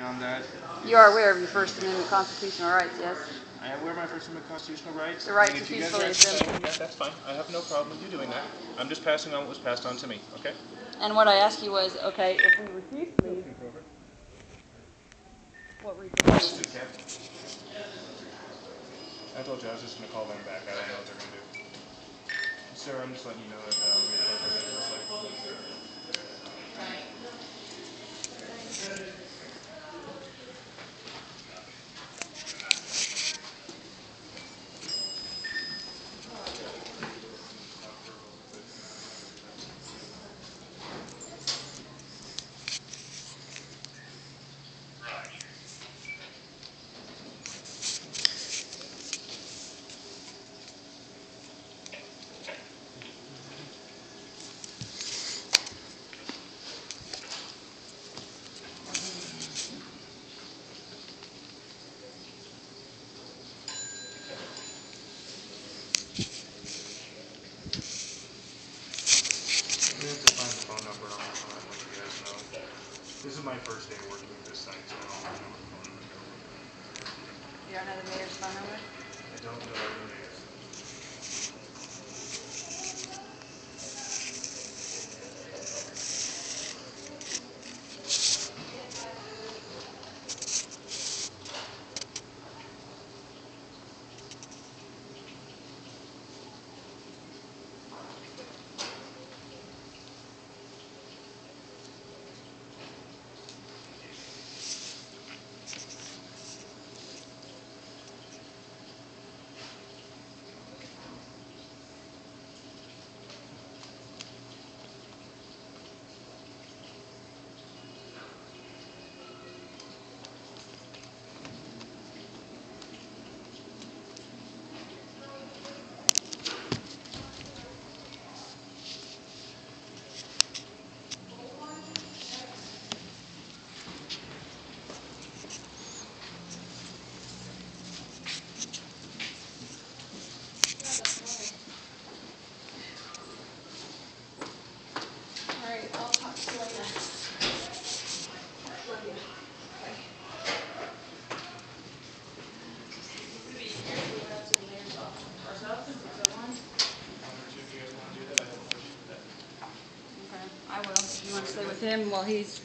beyond that. You are aware of your First Amendment constitutional rights, yes? I am aware of my First Amendment constitutional rights. The right and to if you guys peacefully are assemble. that, that's fine. I have no problem with you doing that. I'm just passing on what was passed on to me, okay? And what I asked you was, okay, if we refuse to leave, what repercussions? I told you I was just going to call them back. I don't know what they're going to do. Sir, I'm just letting you know that this is my first day working with this site, so I don't know the phone number. You don't know the mayor's phone number? I don't know the mayor's. I will. You want to stay with him while he's...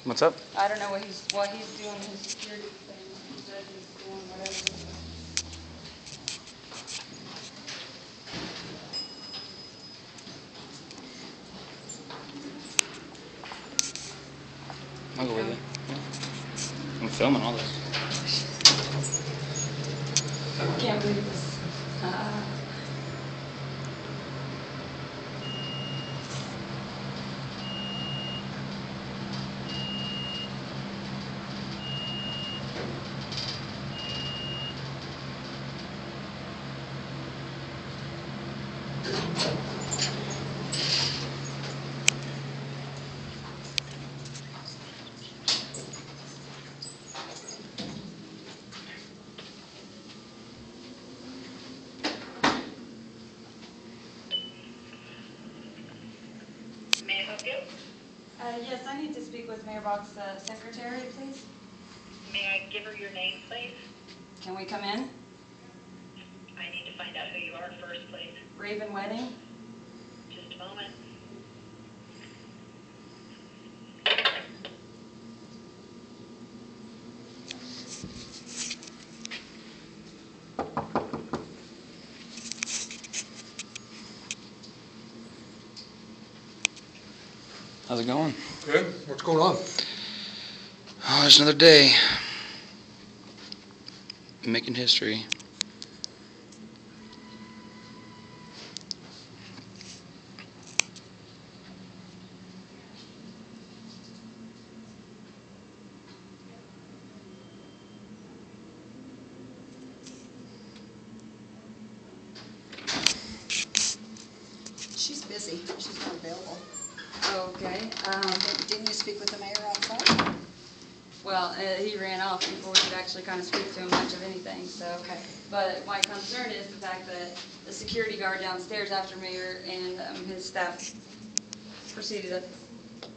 What's up? I don't know what he's doing his security thing. He said he's doing whatever. I'll go with you. Yeah. I'm filming all this. Can't believe this. May I help you? Yes, I need to speak with Mayor Bach's secretary, please. May I give her your name, please? Can we come in? I need to find out who you are first, please. Raven Wedding? Just a moment. How's it going? Good. What's going on? Oh, it's another day. Making history. She's busy. She's not available. Okay. Didn't you speak with the mayor outside? Well, he ran off before we could actually kind of speak to him much of anything, so. Okay. But my concern is the fact that the security guard downstairs after Mayor and his staff proceeded up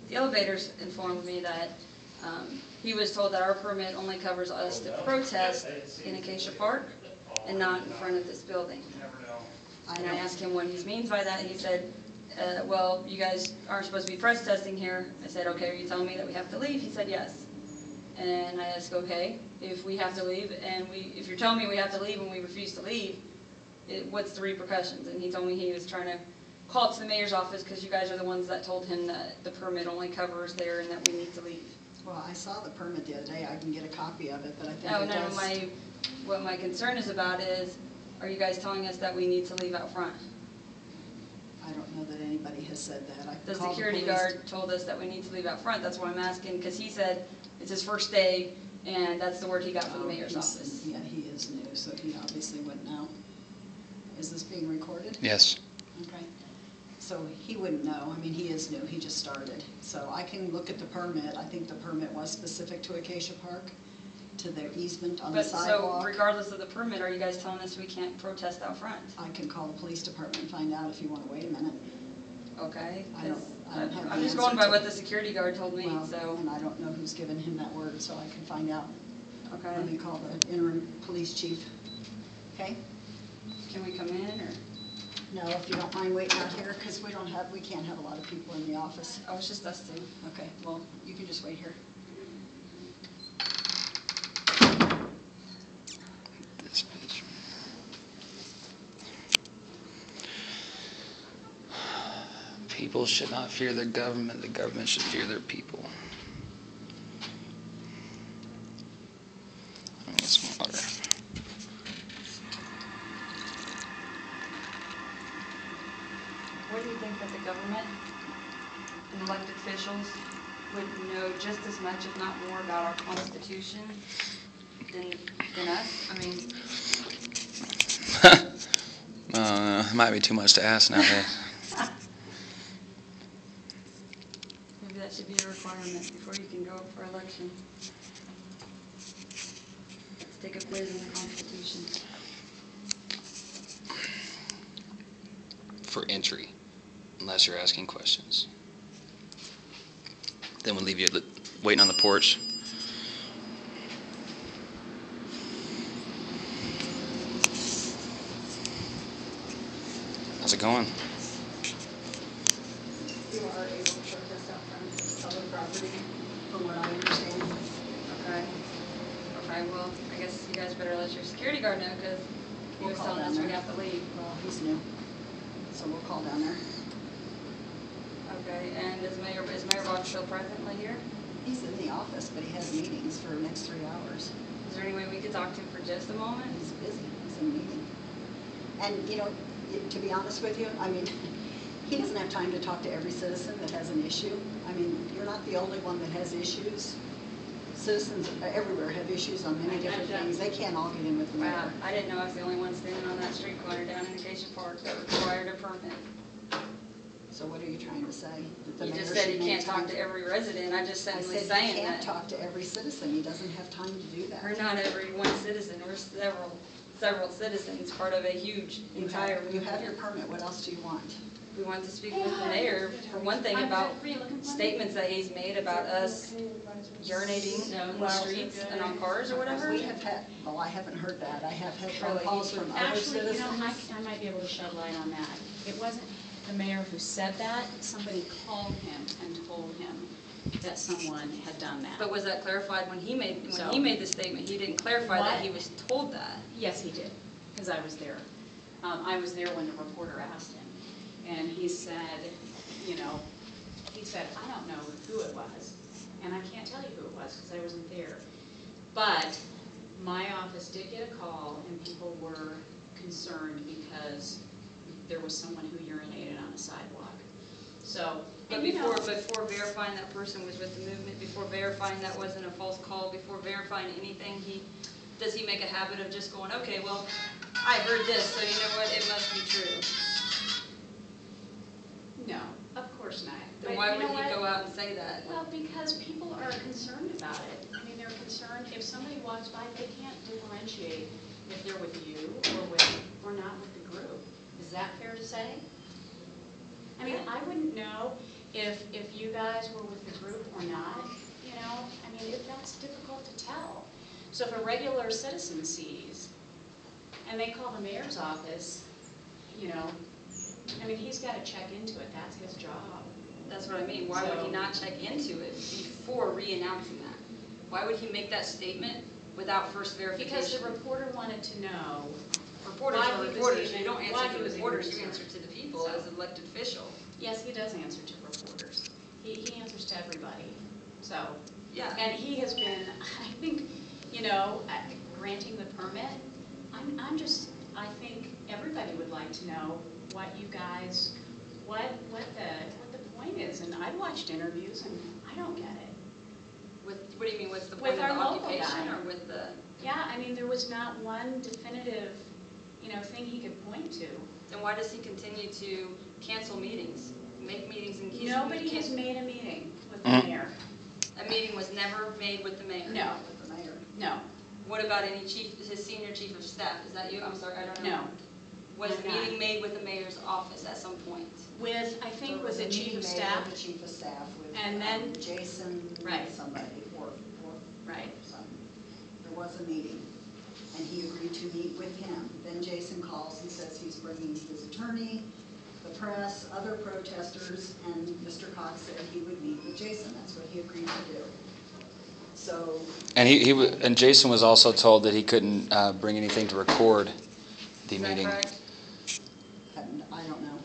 the elevators informed me that he was told that our permit only covers us to protest in Acacia Park and not in front of this building. And I asked him what he means by that. He said, well, you guys aren't supposed to be protesting here. I said, okay, are you telling me that we have to leave? He said, yes. And I asked, okay, if we have to leave, and if you're telling me we have to leave and we refuse to leave, what's the repercussions? And he told me he was trying to call it to the mayor's office because you guys are the ones that told him that the permit only covers there and that we need to leave. Well, I saw the permit the other day. I can get a copy of it, but I think Oh, it no, does. what my concern is about is, are you guys telling us that we need to leave out front? I don't know that anybody has said that. I The can call security police. guard told us that we need to leave out front. That's why I'm asking, because he said it's his first day, and that's the word he got from the mayor's office. Yeah, he is new, so he obviously wouldn't know. Is this being recorded? Yes. Okay. So he wouldn't know. I mean, he is new. He just started. So I can look at the permit. I think the permit was specific to Acacia Park, to their easement on the But so sidewalk. regardless of the permit, are you guys telling us we can't protest out front? I can call the police department and find out if you want to wait a minute. Okay? I don't 'Cause have the I'm just answer going by to- what the security guard told me, Well, so, and I don't know who's given him that word, so I can find out. okay. Let me call the interim police chief. Okay? Can we come in, or? No, if you don't mind waiting out here, because we can't have a lot of people in the office. Oh, it's just us two. Okay, well, you can just wait here. This bitch. People should not fear their government. The government should fear their people. Let me get some water. What do you think that the government and elected officials would know just as much, if not more, about our Constitution than us? I mean, It might be too much to ask nowadays. maybe that should be a requirement before you can go up for election. Let's take a quiz in the Constitution. For entry, unless you're asking questions. Then we'll leave you waiting on the porch. How's it going? You are able to protest out front public property, from what I understand. Okay. Okay, well, I guess you guys better let your security guard know, because he We'll was call telling down us we there. have to leave. Well, he's new, so we'll call down there. Okay, and is Mayor Bach still presently here? He's in the office, but he has meetings for the next 3 hours. Is there any way we could talk to him for just a moment? He's busy, he's in a meeting. And, you know, to be honest with you, I mean, he doesn't have time to talk to every citizen that has an issue. I mean, you're not the only one that has issues. Citizens everywhere have issues on many different things. They can't all get in with the Wow, mayor. I didn't know I was the only one standing on that street corner down in Acacia Park that required a permit. So what are you trying to say? That the You mayor just said should you make can't talk time to every resident, I just I simply said saying he can't that. talk to every citizen. He doesn't have time to do that. We're not every one citizen, we're several citizens, part of a huge entire You have your movement. permit. What else do you want? We want to speak with the mayor, for one thing, about statements that he's made about us urinating in the streets and on cars or whatever. We have had, well, I haven't heard that. I have had phone Really? calls from other Actually, you know, citizens. I might be able to shed light on that. It wasn't the mayor who said that. Somebody called him and told him that someone had done that. But was that clarified when he made So- the statement? He didn't clarify that What? he was told that. Yes, he did, because I was there. I was there when the reporter asked him. And he said, you know, I don't know who it was. And I can't tell you who it was because I wasn't there. But my office did get a call and people were concerned because there was someone who urinated on a sidewalk. So, But and you know, before verifying that person was with the movement, before verifying that wasn't a false call, before verifying anything, does he make a habit of just going, okay, well, I heard this, so you know what, it must be true. no, of course not. Then But why you would know he what? go out and say that? Well, because people are concerned about it. I mean, they're concerned, if somebody walks by, they can't differentiate if they're with you or not with the group. Is that fair to say? I mean, I wouldn't know if you guys were with the group or not, you you know, I mean, that's difficult to tell. So if a regular citizen sees, and they call the mayor's office, you know, I mean, he's got to check into it, that's his job. That's what I mean. Why would he not check into it before re-announcing that? Why would he make that statement without first verification? Because the reporter wanted to know. Reporters why are he was reporters. even- You don't why answer he to was even reporters, you concerned. answer to the people So- as an elected official. Yes, he does answer to reporters. He answers to everybody, so. Yeah. And he has been, I think, you know, granting the permit, I think everybody would like to know what you guys, what the point is. And I've watched interviews and I don't get it. What do you mean, what's the With point of the our local occupation guy. or with the? Yeah, I mean, there was not one definitive, you know, thing he could point to. Then why does he continue to cancel meetings, make meetings and keep? Nobody has made a meeting with the Mm. mayor. A meeting was never made with the mayor? No, With the mayor. no, What about any chief, his senior chief of staff? Is that you? I'm sorry, I don't know. no. Was a I'm not. meeting made with the mayor's office at some point? With, I think, There with was a the chief meeting of made staff. with the chief of staff with And then- Jason, Right. somebody, or Right. something. There was a meeting, and he agreed to meet with him. Then Jason calls and says he's bringing his attorney, the press, other protesters, and Mr. Cox said he would meet with Jason. That's what he agreed to do. So, And and Jason was also told that he couldn't bring anything to record the Is that meeting. correct? and I don't know.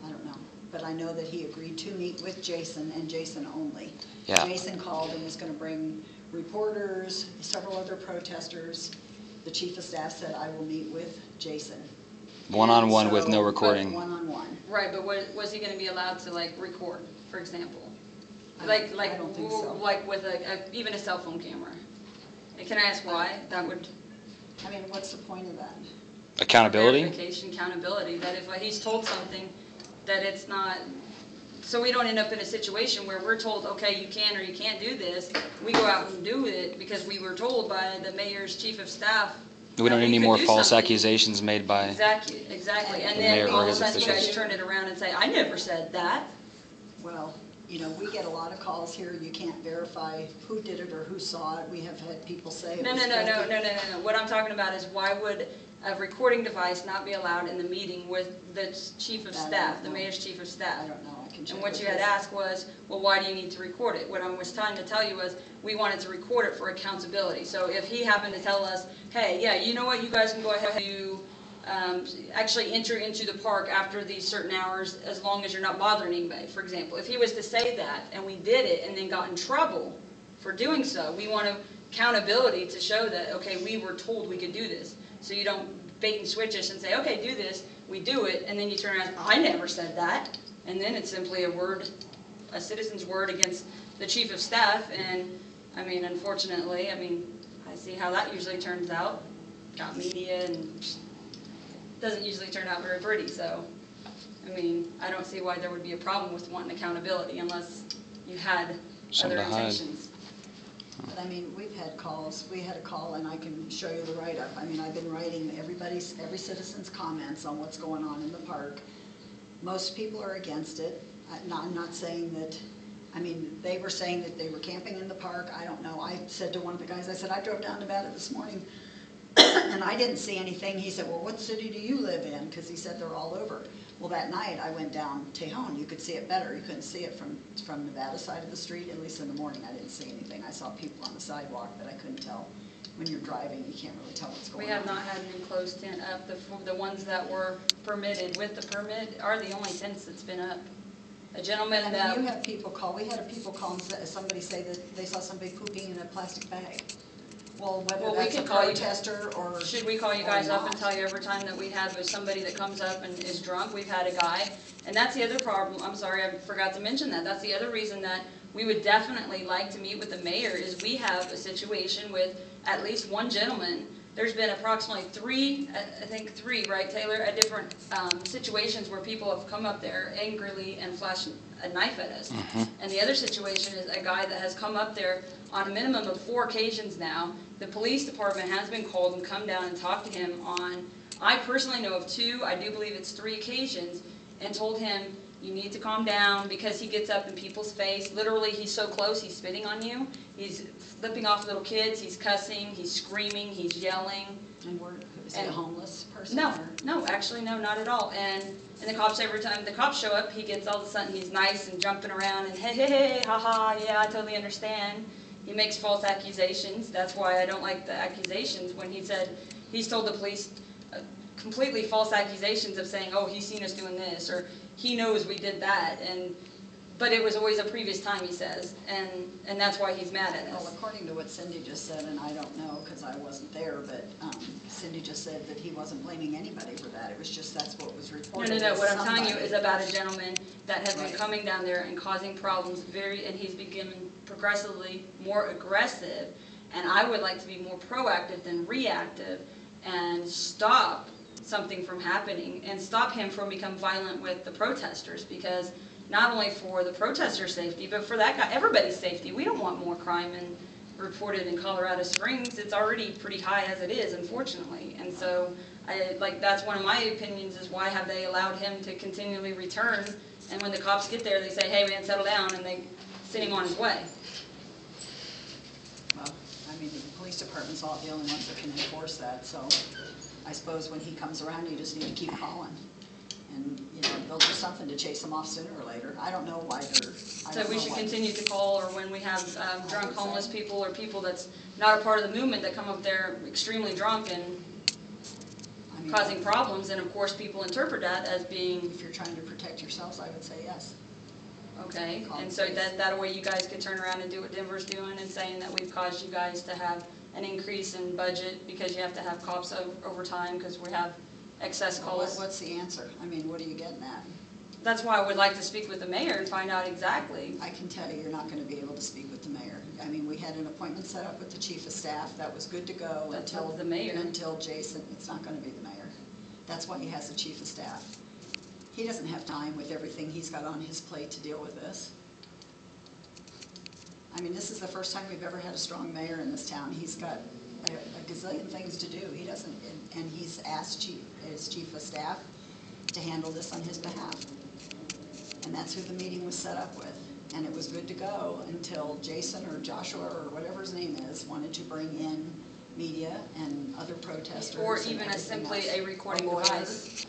I don't know. But I know that he agreed to meet with Jason and Jason only. Yeah. Jason called and was going to bring reporters, several other protesters. The chief of staff said, I will meet with Jason. One-on-one with no So, recording. One-on-one. Right, but was he gonna be allowed to like record, for example? I Like, don't think so. like with even a cell phone camera? And can I ask why? That would. I mean, what's the point of that? Accountability? Verification, accountability, that if he's told something, that it's not, so we don't end up in a situation where we're told, okay, you can or you can't do this. We go out and do it because we were told by the mayor's chief of staff. We don't that need any could more do false something. accusations made by. Exactly. And The mayor then or all of a his sudden you guys officials. turn it around and say, I never said that. Well, you know, we get a lot of calls here. You can't verify who did it or who saw it. We have had people say it No. was filthy. What I'm talking about is why would a recording device not be allowed in the meeting with the chief of That I staff, don't the know. mayor's chief of I staff? don't know. I can check And what with you had his- asked was, well, why do you need to record it? What I was trying to tell you was, we wanted to record it for accountability. So if he happened to tell us, hey, yeah, you know what, you guys can go ahead and actually enter into the park after these certain hours as long as you're not bothering anybody, for example. If he was to say that and we did it and then got in trouble for doing so, we want accountability to show that, okay, we were told we could do this. So you don't bait and switch us and say, okay, do this, we do it, and then you turn around and say, I never said that. And then it's simply a citizen's word against the chief of staff. And I mean, unfortunately, I see how that usually turns out. Got media and doesn't usually turn out very pretty. So, I mean, I don't see why there would be a problem with wanting accountability unless you had Something other to hide. intentions. But I mean, we've had calls, we had a call, and I can show you the write-up. I mean, I've been writing every citizen's comments on what's going on in the park. Most people are against it. I'm not saying that, I mean, they were saying that they were camping in the park. I don't know. I said to one of the guys, I said, I drove down to Nevada this morning, and I didn't see anything. He said, well, what city do you live in? Because he said they're all over. Well, that night, I went down Tejon. You could see it better. You couldn't see it from Nevada side of the street, at least in the morning. I didn't see anything. I saw people on the sidewalk, but I couldn't tell. When you're driving, you can't really tell what's going We on. have not had an enclosed tent up. The ones that were permitted with the permit are the only tents that's been up. A gentleman I that. mean, you have people call, we had people call and somebody say that they saw somebody pooping in a plastic bag. Well, Well, whether we that's a can call you- protester or. Should we call you or guys up and not. tell you every time that we have somebody that comes up and is drunk? We've had a guy, and that's the other problem, I'm sorry, I forgot to mention that. That's the other reason that we would definitely like to meet with the mayor is we have a situation with at least one gentleman. There's been approximately three, right, Taylor, at different situations where people have come up there angrily and flashed a knife at us. And the other situation is a guy that has come up there on a minimum of 4 occasions now. The police department has been called and come down and talked to him on, I personally know of 2, I do believe it's 3 occasions, and told him you need to calm down, because he gets up in people's face. Literally, he's so close, he's spitting on you. He's flipping off little kids, he's cussing, he's screaming, he's yelling. And is he a homeless person? No, or- no, actually, no, not at all. And the cops, every time the cops show up, he gets all of a sudden, he's nice and jumping around and hey, hey, hey, haha, yeah, I totally understand. He makes false accusations. That's why I don't like the accusations when he said, he's told the police completely false accusations of saying, oh, he's seen us doing this, or he knows we did that, but it was always a previous time, he says, and that's why he's mad at Well, us. according to what Cindy just said, and I don't know because I wasn't there, but Cindy just said that he wasn't blaming anybody for that. It was just that's what was No, reported. no, no, what as I'm telling you somebody. is about a gentleman that has been Right. coming down there and causing problems and he's becoming progressively more aggressive, and I would like to be more proactive than reactive and stop something from happening and stop him from becoming violent with the protesters, because not only for the protesters' safety, but for that guy, everybody's safety. We don't want more crime reported in Colorado Springs. It's already pretty high as it is, unfortunately. And so, that's one of my opinions is why have they allowed him to continually return? And when the cops get there, they say, hey man, settle down, and they send him on his way. Well, I mean, the police department's all the only ones that can enforce that, so I suppose when he comes around, you just need to keep calling. And, they'll do something to chase him off sooner or later. I don't know why they're, I So don't we know should why. continue to call, or when we have drunk homeless people or people that's not a part of the movement that come up there extremely drunk and I mean, causing problems, and of course people interpret that as being, If you're trying to protect yourselves, I would say yes. okay, Call and the so police. that way you guys could turn around and do what Denver's doing and saying that we've caused you guys to have an increase in budget because you have to have cops over time because we have excess Well, calls. what's the answer? I mean, what are you getting at? That's why I would like to speak with the mayor and find out exactly. I can tell you, you're not going to be able to speak with the mayor. I mean, we had an appointment set up with the chief of staff. That was good to go That's until the mayor. Until Jason, it's not going to be the mayor. That's why he has a chief of staff. He doesn't have time with everything he's got on his plate to deal with this. I mean, this is the first time we've ever had a strong mayor in this town. He's got a gazillion things to do. He doesn't, and he's asked his chief of staff to handle this on his behalf. And that's who the meeting was set up with. And it was good to go until Jason or Joshua or whatever his name is wanted to bring in media and other protesters. Or and even everything simply else. a recording lawyer. device.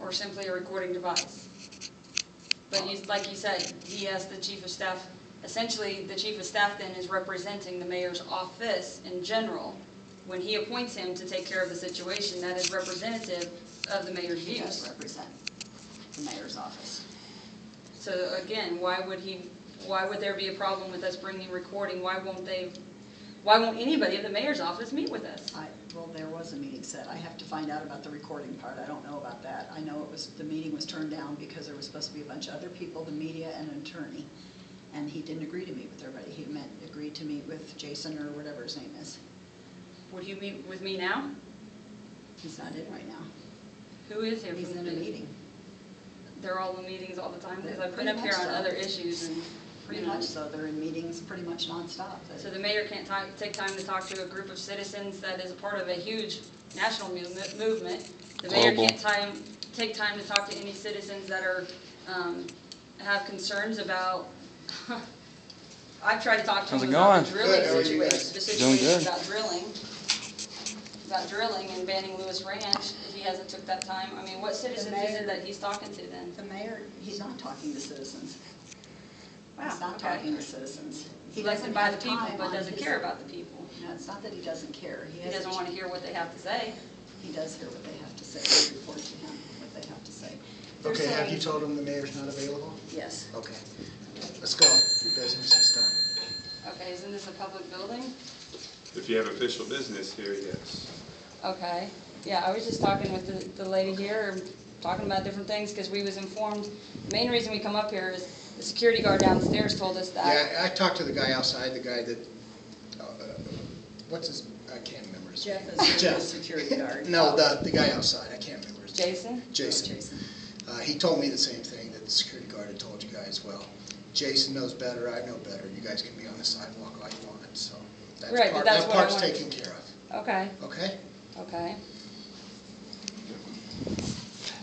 Or simply a recording device. But like you said, he has the chief of staff, essentially the chief of staff then is representing the mayor's office in general. When he appoints him to take care of the situation, that is representative of the mayor's He does views. represent the mayor's office. So again, why would there be a problem with us bringing recording? Why won't anybody at the mayor's office meet with us? Well, there was a meeting set. I have to find out about the recording part. I don't know about that. I know the meeting was turned down because there was supposed to be a bunch of other people, the media and an attorney. And he didn't agree to meet with everybody. He agreed to meet with Jason or whatever his name is. Would you meet with me now? He's not in right now. Who is here? He's from in the a meeting. They're all in meetings all the time, because I've been Pretty up here much on so. other issues and, Pretty much so. They're in meetings pretty much nonstop. So the mayor can't take time to talk to a group of citizens that is a part of a huge national movement. The mayor Global. can't take time to talk to any citizens that are, have concerns about, I've tried to talk to How's them it about going? the drilling Good, how are you situation, guys? the Doing situation good. about drilling and banning Lewis Ranch, if he hasn't took that time. I mean, what citizens is it that he's talking to then? The mayor, he's not talking to citizens. He's not okay. talking to citizens. He elected by the have people, time but on doesn't his- care about the people. No, it's not that he doesn't care. He doesn't want to hear what they have to say. He does hear what they have to say. They report to him what they have to say. They're Okay, have saying- you told him the mayor's not available? Yes. Okay. Let's go. Your business is done. Okay, isn't this a public building? If you have official business here, yes. Okay, yeah, I was just talking with the lady here, talking about different things, because we was informed, the main reason we come up here is the security guard downstairs told us that. Yeah, I talked to the guy outside, the guy that, what's his, I can't remember his name. Jeff is the Jeff. security guard. No, the guy outside, I can't remember his name. Jason? Jason. Jason. He told me the same thing that the security guard had told you guys. Well, Jason knows better, I know better. You guys can be on the sidewalk all you want, so Right, but that's that what I part's wanted. taken care of, Okay, okay? okay.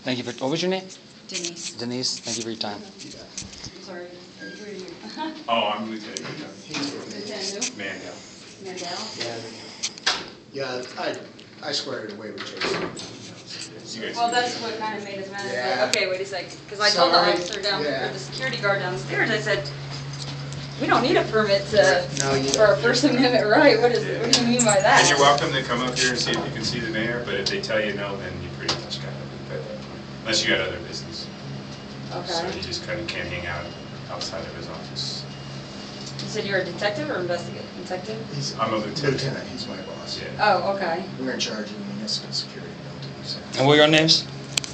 Thank you for, what was your name? Denise. Denise, thank you for your time. I'm sorry. Who are you? Oh, I'm Lieutenant Lieutenant who? Mandel. Mandel? Yeah, I squared it away with Jason. You guys Well, can- that's what kind of made us mad. It's Yeah. like, okay, wait a second. Because I told the Sorry. officer down, Yeah. or the security guard downstairs, I said, we don't need a permit to, No, you for a don't. First Amendment right. What do you mean by that? And you're welcome to come up here and see if you can see the mayor, but if they tell you no, then you pretty much got it. But unless you got other business. So Okay. you just kind of can't hang out outside of his office. You said you're a detective or investigator? Detective? I'm a lieutenant. He's my boss. Yeah. Oh, okay. We're in charge of the municipal security buildings. And what are your names?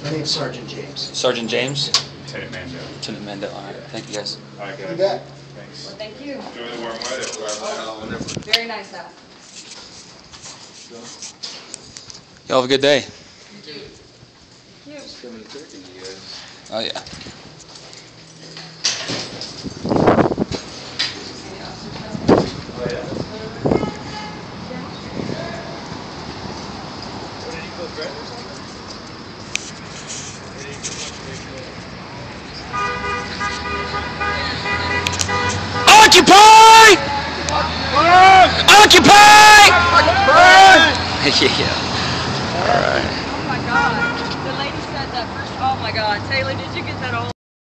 My name's Sergeant James. Sergeant James? Lieutenant Mandel. Lieutenant Mandel, all right, thank you guys. All right, guys. You bet. Thanks. Well, thank you. Enjoy the warm weather. Very nice house. Y'all have a good day. Thank you. Oh, yeah. Occupy! Occupy! Yeah. All right. Oh my God. The lady said that first. Oh my God. Taylor, did you get that old?